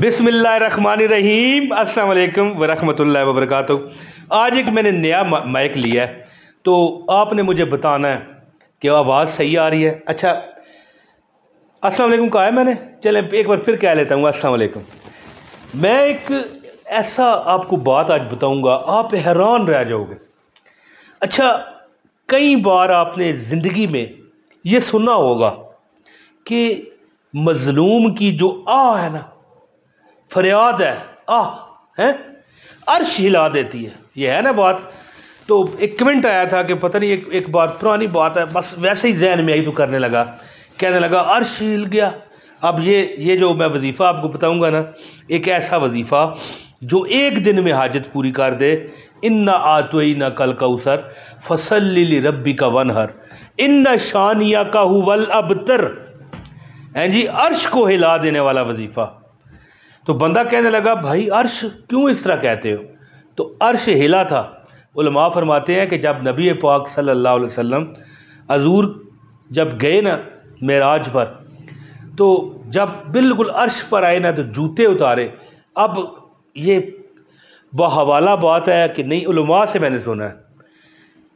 बिस्मिल्लाहिर्रहमानिर्रहीम, अस्सलाम वालेकुम वरहमतुल्लाहि वबरकातुहू। आज एक मैंने नया माइक लिया है, तो आपने मुझे बताना है कि आवाज़ सही आ रही है। अच्छा, अस्सलाम वालेकुम कहा है मैंने, चले एक बार फिर कह लेता हूँ अस्सलाम वालेकुम। मैं एक ऐसा आपको बात आज बताऊँगा, आप हैरान रह जाओगे। अच्छा, कई बार आपने ज़िंदगी में ये सुना होगा कि मज़लूम की जो आह है ना, फरियाद है, आह है, अर्श हिला देती है। ये है ना बात। तो एक कमेंट आया था कि पता नहीं एक बात पुरानी बात है, बस वैसे ही जहन में आई तो करने लगा, कहने लगा अर्श हिल गया। अब ये जो मैं वजीफ़ा आपको बताऊंगा ना, एक ऐसा वजीफ़ा जो एक दिन में हाजत पूरी कर दे। इन्ना आतोईना कल कौसर फसल्ली लिरब्बिका वनहर इन्ना शानिया का हुवल अबतर। हैं जी, अर्श को हिला देने वाला वजीफ़ा। तो बंदा कहने लगा, भाई अर्श क्यों इस तरह कहते हो? तो अर्श हिला था। उलमा फरमाते हैं कि जब नबी पाक सल्लल्लाहु अलैहि वसल्लम हजूर जब गए ना मेराज पर, तो जब बिल्कुल अर्श पर आए ना तो जूते उतारे। अब ये बहवाला बात है कि नहीं, उलमा से मैंने सुना है।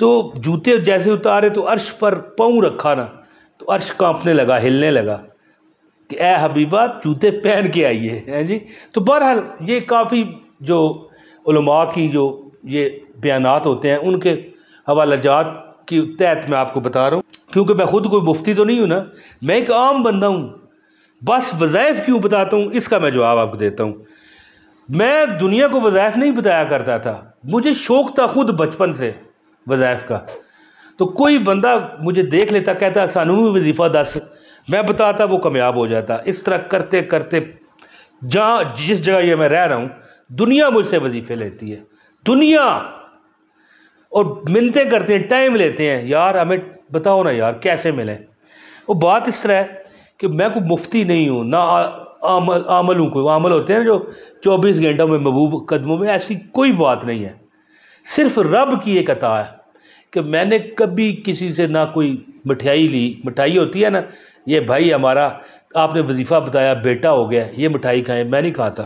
तो जूते जैसे उतारे तो अर्श पर पाँव रखा ना, तो अर्श कांपने लगा, हिलने लगा कि ए हबीबा जूते पहन के आइए, हैं जी। तो बहरहाल ये काफ़ी जो उलमा की जो ये बयानात होते हैं, उनके हवालाजात की तहत मैं आपको बता रहा हूँ, क्योंकि मैं खुद कोई मुफ्ती तो नहीं हूँ ना, मैं एक आम बंदा हूँ। बस वज़ाइफ क्यों बताता हूँ, इसका मैं जवाब आपको देता हूँ। मैं दुनिया को वज़ाइफ नहीं बताया करता था, मुझे शौक़ था खुद बचपन से वज़ाइफ का। तो कोई बंदा मुझे देख लेता, कहता सानू भी वजीफ़ा दस, मैं बताता, वो कामयाब हो जाता। इस तरह करते करते जहाँ जिस जगह ये मैं रह रहा हूँ, दुनिया मुझसे वजीफ़े लेती है, दुनिया, और मिलते करते हैं, टाइम लेते हैं, यार हमें बताओ ना यार कैसे मिले। वो बात इस तरह है कि मैं कोई मुफ्ती नहीं हूँ ना, आमल हूँ। कोई आमल होते हैं जो 24 घंटों में महबूब कदमों में, ऐसी कोई बात नहीं है। सिर्फ रब की एक अता है कि मैंने कभी किसी से ना कोई मिठाई ली। मिठाई होती है ना, ये भाई हमारा आपने वजीफ़ा बताया, बेटा हो गया, ये मिठाई खाएं, मैं नहीं खाता।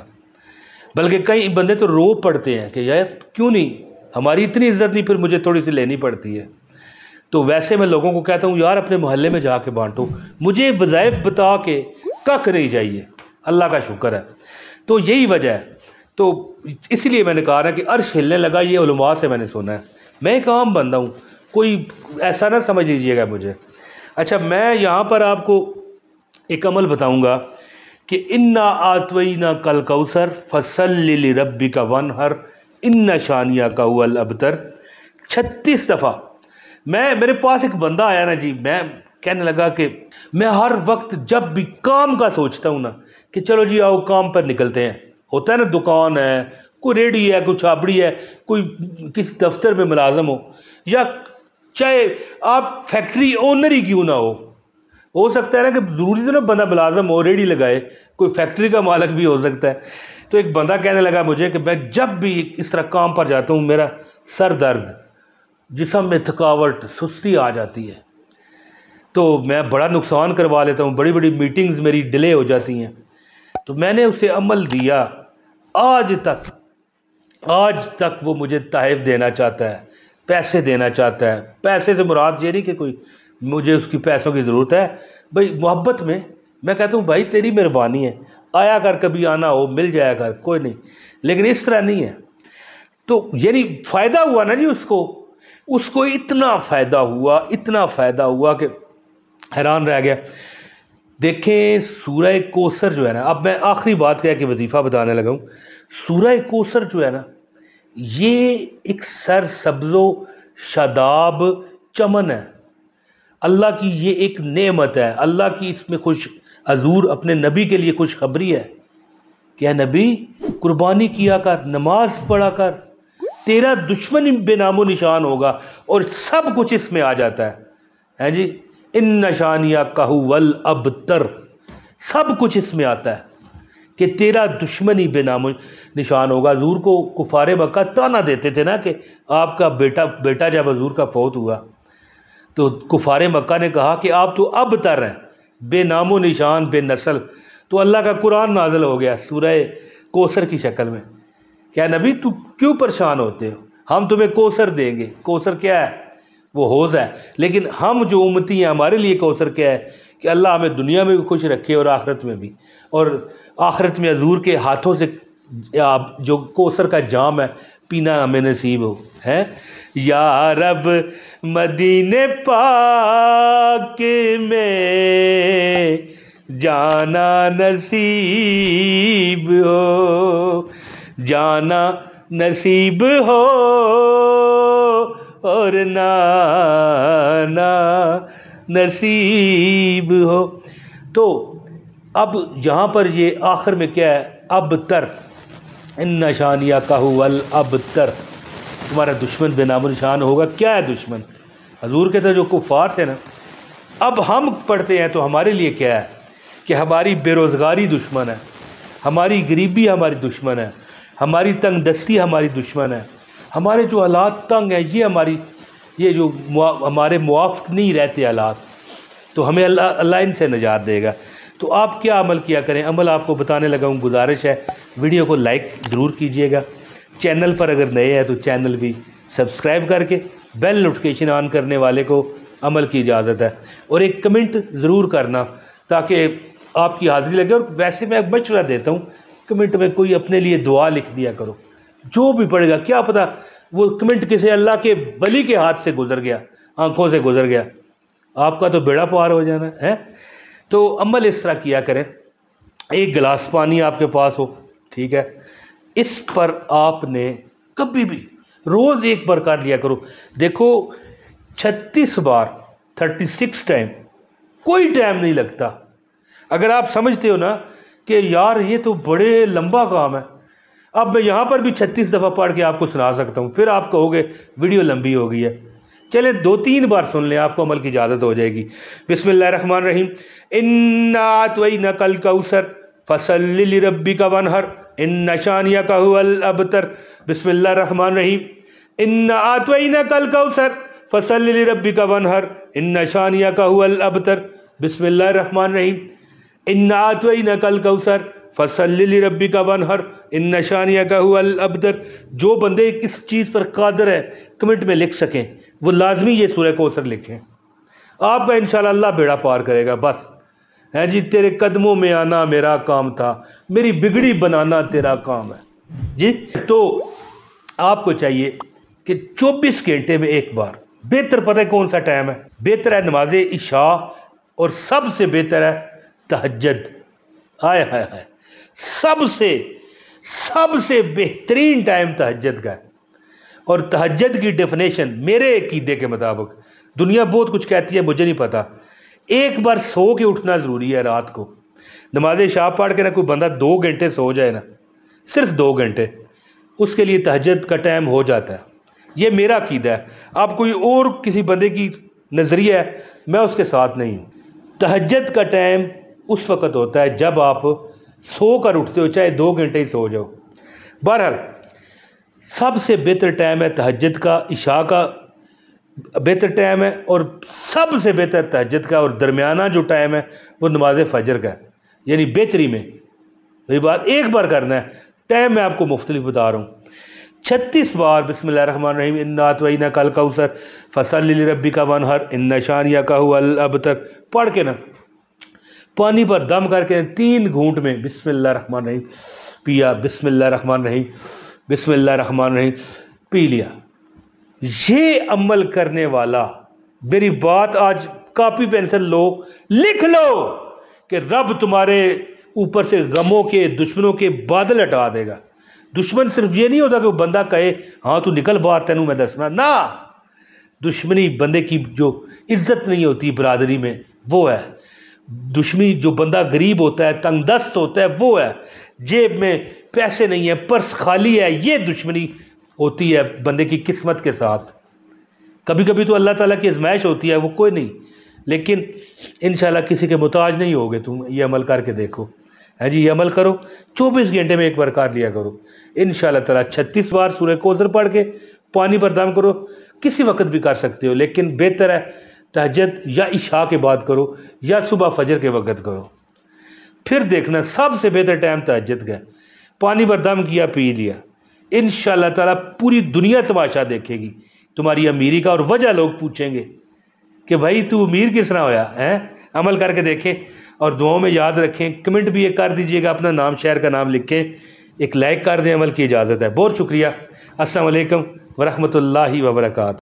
बल्कि कई बंदे तो रो पड़ते हैं कि यार क्यों नहीं, हमारी इतनी इज्जत नहीं, फिर मुझे थोड़ी सी लेनी पड़ती है। तो वैसे मैं लोगों को कहता हूँ, यार अपने मोहल्ले में जाके बांटो, मुझे वज़ाइफ बता के कख नहीं चाहिए, अल्लाह का शुक्र है। तो यही वजह है। तो इसीलिए मैंने कहा ना कि अर्श हिलने लगा, ये उलमा से मैंने सुना है। मैं एक आम बंदा हूँ, कोई ऐसा ना समझ लीजिएगा मुझे। अच्छा, मैं यहाँ पर आपको एक अमल बताऊँगा कि इन्ना आतवईना कल कौसर फसल्ली लिरब्बिका वनहर इन्ना शानिया का हुवल अबतर 36 दफ़ा। मेरे पास एक बंदा आया ना जी, मैं कहने लगा कि मैं हर वक्त जब भी काम का सोचता हूँ ना कि चलो जी आओ काम पर निकलते हैं, होता है ना, दुकान है, कोई रेडी है, कोई छाबड़ी है, कोई किसी दफ्तर में मुलाजम हो, या चाहे आप फैक्ट्री ओनर ही क्यों ना हो सकता है ना कि ज़रूरी तो ना बंदा मुलाजम हो, रेडी लगाए, कोई फैक्ट्री का मालिक भी हो सकता है। तो एक बंदा कहने लगा मुझे कि मैं जब भी इस तरह काम पर जाता हूँ, मेरा सर दर्द, जिस्म में थकावट, सुस्ती आ जाती है, तो मैं बड़ा नुकसान करवा लेता हूँ, बड़ी बड़ी मीटिंग्स मेरी डिले हो जाती हैं। तो मैंने उसे अमल दिया, आज तक वो मुझे तहफ़ देना चाहता है, पैसे देना चाहता है। पैसे से मुराद ये नहीं कि कोई मुझे उसकी पैसों की ज़रूरत है, भाई मोहब्बत में मैं कहता हूँ भाई तेरी मेहरबानी है, आया कर, कभी आना हो मिल जाया कर, कोई नहीं, लेकिन इस तरह नहीं है। तो यानी फ़ायदा हुआ ना जी, उसको इतना फ़ायदा हुआ कि हैरान रह गया। देखें सूरह कौसर जो है ना, अब मैं आखिरी बात कह के वजीफ़ा बताने लगा हूँ। सूरह कौसर जो है ना, ये एक सरसब्ज़ो शादाब चमन है, अल्लाह की ये एक नेमत है, अल्लाह की इसमें खुश, हजूर अपने नबी के लिए खुशखबरी है कि नबी कुर्बानी किया कर, नमाज पढ़ा कर, तेरा दुश्मन बेनामो निशान होगा, और सब कुछ इसमें आ जाता है जी। इन नशानिया कहू वल अबतर, सब कुछ इसमें आता है कि तेरा दुश्मन ही बेनामो निशान होगा। हजूर को कुफारे मक्का ताना देते थे ना कि आपका बेटा जब हजूर का फौत हुआ, तो कुफारे मक्का ने कहा कि आप तो अबतर हैं, बेनामो निशान, बेनस्ल, तो अल्लाह का कुरान नाज़िल हो गया सूरह कौसर की शक्ल में। क्या नबी तू क्यों परेशान होते हो, हम तुम्हें कौसर देंगे। कौसर क्या है, वो हौज़ है। लेकिन हम जो उम्मती हैं हमारे लिए कौसर क्या है कि अल्लाह हमें दुनिया में भी खुश रखे और आखिरत में भी, और आखिरत में हजूर के हाथों से आप जो कौसर का जाम है पीना हमें नसीब हो। है या रब मदीने पाक में जाना नसीब हो, जाना नसीब हो और नाना नसीब हो। तो अब यहाँ पर ये आखिर में क्या है, अब तर इन नशानिया का हुवल अब तर, तुम्हारा दुश्मन बेनाम निशान होगा। क्या है दुश्मन, हजूर के तो जो कुफार थे ना। अब हम पढ़ते हैं तो हमारे लिए क्या है कि हमारी बेरोज़गारी दुश्मन है, हमारी गरीबी हमारी दुश्मन है, हमारी तंग दस्ती हमारी दुश्मन है, हमारे जो हालात तंग हैं ये हमारी, ये जो हमारे मुआफ़ नहीं रहते हालात, तो हमें अल्लाह इनसे निजात देगा। तो आप क्या अमल किया करें, अमल आपको बताने लगा हूँ। गुजारिश है वीडियो को लाइक ज़रूर कीजिएगा, चैनल पर अगर नए हैं तो चैनल भी सब्सक्राइब करके बेल नोटिफिकेशन ऑन करने वाले को अमल की इजाज़त है, और एक कमेंट ज़रूर करना ताकि आपकी हाज़िरी लगे। और वैसे मैं मशवरा देता हूँ, कमेंट में कोई अपने लिए दुआ लिख दिया करो, जो भी पड़ेगा क्या पता वो कमेंट किसी अल्लाह के वली के हाथ से गुजर गया, आंखों से गुजर गया, आपका तो बेड़ा पार हो जाना है। तो अमल इस तरह किया करें, एक गिलास पानी आपके पास हो, ठीक है, इस पर आपने कभी भी रोज़ एक बार कर लिया करो। देखो 36 बार 36 टाइम, कोई टाइम नहीं लगता। अगर आप समझते हो ना कि यार ये तो बड़े लंबा काम है, अब मैं यहाँ पर भी 36 दफ़ा पढ़ के आपको सुना सकता हूँ, फिर आप कहोगे वीडियो लंबी हो गई है। चले 2-3 बार सुन लें, आपको अमल की इजाज़त हो जाएगी। बिस्मिल्लाहिर्रहमानिर्रहीम। इन्ना अतवैना कल कौसर फसल्लि लिरब्बिका वनहर इन्ना शानियका हुवल अबतर। बिस्मिल्लाहिर्रहमानिर्रहीम। इन्ना अतवैना कल कौसर फसल्लि लिरब्बिका वनहर इन्ना शानियका हुवल अबतर। बिस्मिल्लाहिर्रहमानिर्रहीम। इन्ना अतवैना कल कौसर फसल्लि लिरब्बिका वनहर इन्ना शानियका हुवल अबतर। जो बंदे इस चीज़ पर कादिर है कमेंट में लिख सकें वो लाजमी ये सूरह कौसर लिखें, आपका इंशाल्लाह अल्लाह बेड़ा पार करेगा। बस है जी, तेरे कदमों में आना मेरा काम था, मेरी बिगड़ी बनाना तेरा काम है जी। तो आपको चाहिए कि 24 घंटे में एक बार, बेहतर पता है कौन सा टाइम है, बेहतर है नमाज इशा, और सबसे बेहतर है तहज्जुद। हाय हाय हाय, सबसे बेहतरीन टाइम तहज्जुद का है। और तहज्जुद की डेफिनेशन मेरे अकीदे के मुताबिक, दुनिया बहुत कुछ कहती है मुझे नहीं पता, एक बार सो के उठना ज़रूरी है। रात को नमाज शाह पढ़ के ना कोई बंदा 2 घंटे सो जाए ना, सिर्फ 2 घंटे, उसके लिए तहज्जुद का टाइम हो जाता है। ये मेरा अकीदा है, आप कोई और किसी बंदे की नज़रिया है, मैं उसके साथ नहीं हूँ। तहज्जुद का टाइम उस वक़्त होता है जब आप सो कर उठते हो, चाहे 2 घंटे ही सो जाओ। बहरहाल सबसे बेहतर टाइम है तहज्जुद का, इशा का बेहतर टाइम है, और सबसे बेहतर तहज्जुद का, और दरमियाना जो टाइम है वो नमाज फजर का है। यानी बेहतरी में वही बात एक बार करना है, टाइम मैं आपको मुख्तलिफ बता रहा हूँ। 36 बार बिस्मिल्लाहिर्रहमानिर्रहीम इन्ना अतवैना कल कौसर फसल्लि लिरब्बिका वनहर इन्ना शानियका हुवल अबतर पढ़ के ना पानी पर दम करके 3 घूंट में बिस्मिल्लाहिर्रहमानिर्रहीम पिया, बिस्मिल्लाहिर्रहमानिर्रहीम बिस्मिल्लाहिर्रहमानिर्रहीम पी लिया। ये अमल करने वाला, मेरी बात आज कॉपी पेंसिल लो, लिख लो कि रब तुम्हारे ऊपर से गमों के, दुश्मनों के बादल हटा देगा। दुश्मन सिर्फ ये नहीं होता कि वो बंदा कहे हाँ तू निकल बाहर तेनू मैं दसना ना, दुश्मनी बंदे की जो इज्जत नहीं होती बरादरी में वो है दुश्मनी। जो बंदा गरीब होता है, तंगदस्त होता है, वो है, जेब में पैसे नहीं है, पर्स खाली है, ये दुश्मनी होती है बंदे की किस्मत के साथ। कभी कभी तो अल्लाह ताला की आजमाइश होती है, वो कोई नहीं, लेकिन इंशाल्लाह किसी के मुताज नहीं होगे। तुम ये अमल करके देखो, है जी, ये अमल करो, 24 घंटे में एक बार कर लिया करो इंशाल्लाह ताला। 36 बार सूरह कौसर पढ़ के पानी पर दम करो, किसी वक्त भी कर सकते हो, लेकिन बेहतर है तहज्जुद या इशा के बाद करो या सुबह फजर के वक्त करो। फिर देखना सबसे बेहतर टाइम तहज्जुद का। पानी पर दम किया, पी लिया, इंशाअल्लाह ताला पूरी दुनिया तमाशा देखेगी तुम्हारी अमीरी का। और वजह लोग पूछेंगे कि भाई तू अमीर किस तरह होया है। अमल करके देखें और दुआओं में याद रखें। कमेंट भी एक कर दीजिएगा, अपना नाम शहर का नाम लिख के एक लाइक कर दें। अमल की इजाज़त है। बहुत शुक्रिया। अस्सलाम वालेकुम वरहमतुल्लाहि वबरकातुहू।